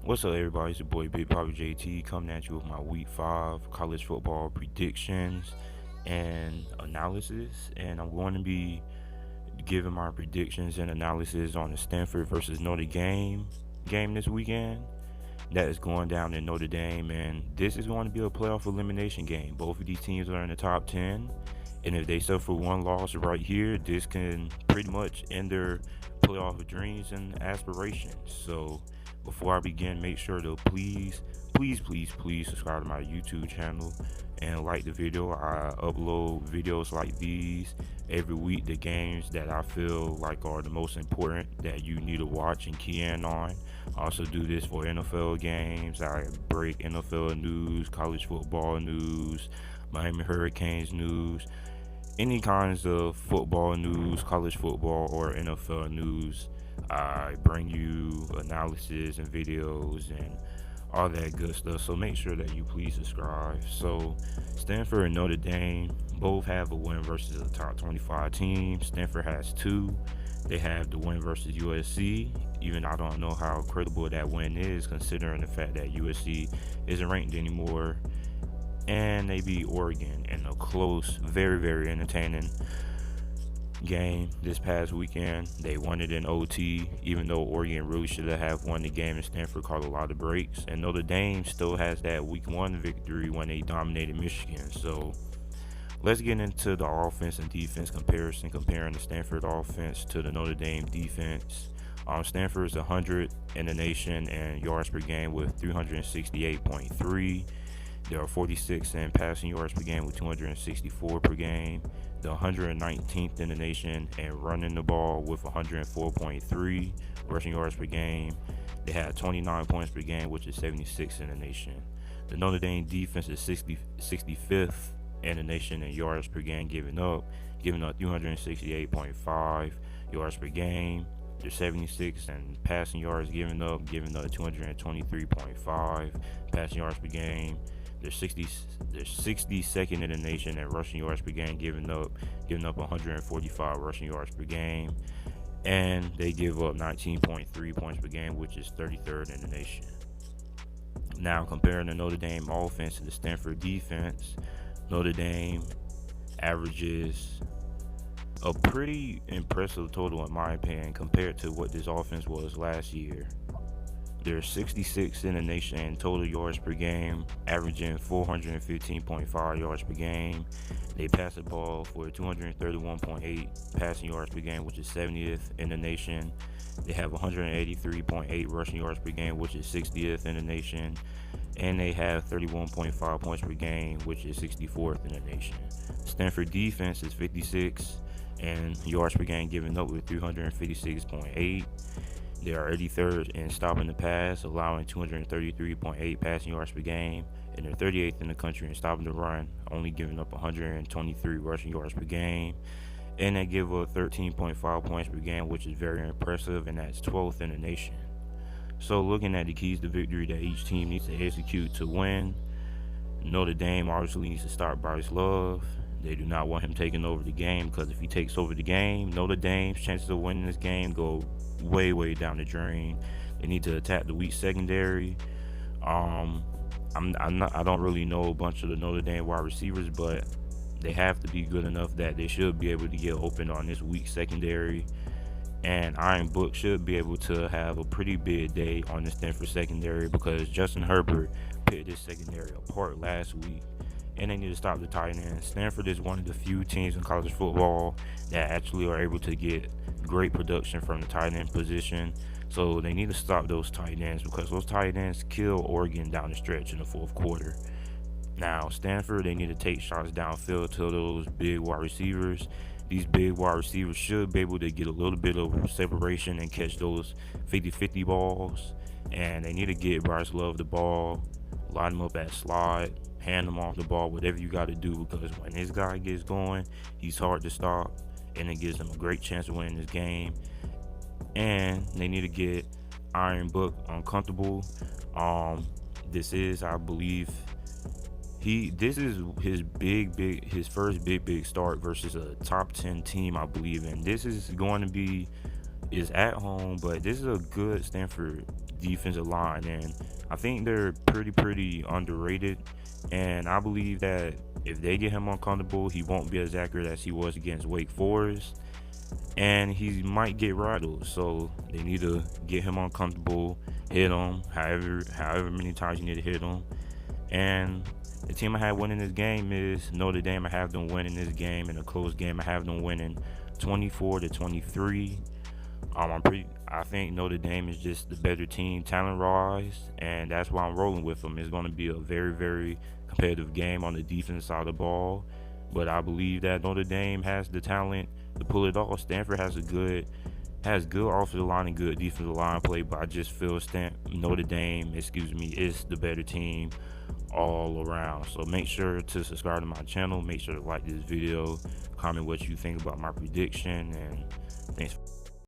What's up, everybody? It's your boy Big Papa JT coming at you with my Week 5 college football predictions and analysis. And I'm going to be giving my predictions and analysis on the Stanford versus Notre game this weekend. That is going down in Notre Dame, and this is going to be a playoff elimination game. Both of these teams are in the top 10, and if they suffer one loss right here, this can pretty much end their playoff dreams and aspirations. So, before I begin, make sure to please subscribe to my YouTube channel and like the video. I upload videos like these every week, the games that I feel like are the most important that you need to watch and key in on. I also do this for NFL games. I break NFL news, college football news, Miami Hurricanes news, any kinds of football news, college football or NFL news. I bring you analysis and videos and all that good stuff. So make sure that you please subscribe. So Stanford and Notre Dame both have a win versus a top 25 team. Stanford has two. They have the win versus USC. Even I don't know how credible that win is, considering the fact that USC isn't ranked anymore. And they beat Oregon in a close, very entertaining game this past weekend. They won it in OT, even though Oregon really should have won the game and Stanford caught a lot of breaks. And Notre Dame still has that week 1 victory when they dominated Michigan. So let's get into the offense and defense comparison, comparing the Stanford offense to the Notre Dame defense. Stanford is 100 in the nation and yards per game with 368.3. They are 46 in passing yards per game with 264 per game. The 119th in the nation and running the ball with 104.3 rushing yards per game. They had 29 points per game, which is 76 in the nation. The Notre Dame defense is 65th in the nation in yards per game giving up 368.5 yards per game. They're 76 in passing yards giving up 223.5 passing yards per game. They're 62nd in the nation in rushing yards per game, giving up 145 rushing yards per game, and they give up 19.3 points per game, which is 33rd in the nation. Now, comparing the Notre Dame offense to the Stanford defense, Notre Dame averages a pretty impressive total, in my opinion, compared to what this offense was last year. They're 66 in the nation in total yards per game, averaging 415.5 yards per game. They pass the ball for 231.8 passing yards per game, which is 70th in the nation. They have 183.8 rushing yards per game, which is 60th in the nation. And they have 31.5 points per game, which is 64th in the nation. Stanford defense is 56 and yards per game given up with 356.8. They are 83rd in stopping the pass, allowing 233.8 passing yards per game, and they're 38th in the country in stopping the run, only giving up 123 rushing yards per game. And they give up 13.5 points per game, which is very impressive, and that's 12th in the nation. So looking at the keys to victory that each team needs to execute to win, Notre Dame obviously needs to start Bryce Love. They do not want him taking over the game, because if he takes over the game, Notre Dame's chances of winning this game go way down the drain. They need to attack the weak secondary. I don't really know a bunch of the Notre Dame wide receivers, but they have to be good enough that they should be able to get open on this weak secondary. And Iron Book should be able to have a pretty big day on the Stanford secondary, because Justin Herbert picked this secondary apart last week. And they need to stop the tight end. Stanford is one of the few teams in college football that actually are able to get great production from the tight end position. So they need to stop those tight ends, because those tight ends kill Oregon down the stretch in the fourth quarter. Now, Stanford, they need to take shots downfield to those big wide receivers. These big wide receivers should be able to get a little bit of separation and catch those 50-50 balls. And they need to get Bryce Love the ball, line him up at slot, hand him off the ball, whatever you got to do, because when this guy gets going, he's hard to stop, and it gives them a great chance of winning this game. And they need to get Iron Book uncomfortable. This is, I believe, this is his first big start versus a top 10 team, I believe. And this is going to be is at home, but this is a good Stanford defensive line, and I think they're pretty underrated. And I believe that if they get him uncomfortable, he won't be as accurate as he was against Wake Forest, and he might get rattled. So they need to get him uncomfortable, hit him however many times you need to hit him. And the team I have winning this game is Notre Dame. I have them winning this game in a close game. I have them winning 24-23. I think Notre Dame is just the better team talent-wise, and that's why I'm rolling with them. It's going to be a very competitive game on the defensive side of the ball, but I believe that Notre Dame has the talent to pull it off. Stanford has good offensive line and good defensive line play, but I just feel Notre Dame is the better team all around. So make sure to subscribe to my channel. Make sure to like this video, comment what you think about my prediction, and thanks.